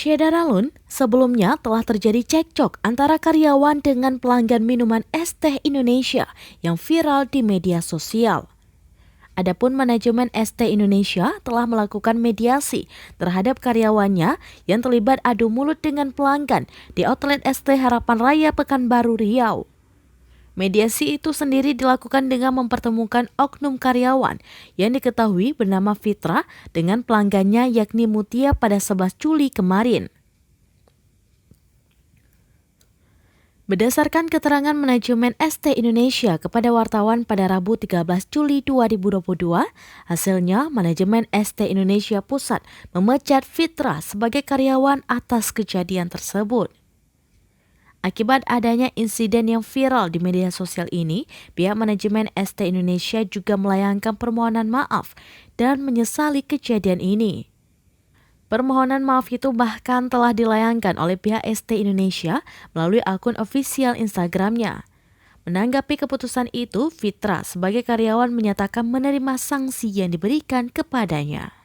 Syedaralun, sebelumnya telah terjadi cekcok antara karyawan dengan pelanggan minuman es teh Indonesia yang viral di media sosial. Adapun manajemen es teh Indonesia telah melakukan mediasi terhadap karyawannya yang terlibat adu mulut dengan pelanggan di outlet es teh Harapan Raya Pekanbaru Riau. Mediasi itu sendiri dilakukan dengan mempertemukan oknum karyawan yang diketahui bernama Fitra dengan pelanggannya yakni Mutia pada 11 Juli kemarin. Berdasarkan keterangan manajemen Es Teh Indonesia kepada wartawan pada Rabu 13 Juli 2022, hasilnya manajemen Es Teh Indonesia Pusat memecat Fitra sebagai karyawan atas kejadian tersebut. Akibat adanya insiden yang viral di media sosial ini, pihak manajemen Es Teh Indonesia juga melayangkan permohonan maaf dan menyesali kejadian ini. Permohonan maaf itu bahkan telah dilayangkan oleh pihak Es Teh Indonesia melalui akun ofisial Instagramnya. Menanggapi keputusan itu, Fitra sebagai karyawan menyatakan menerima sanksi yang diberikan kepadanya.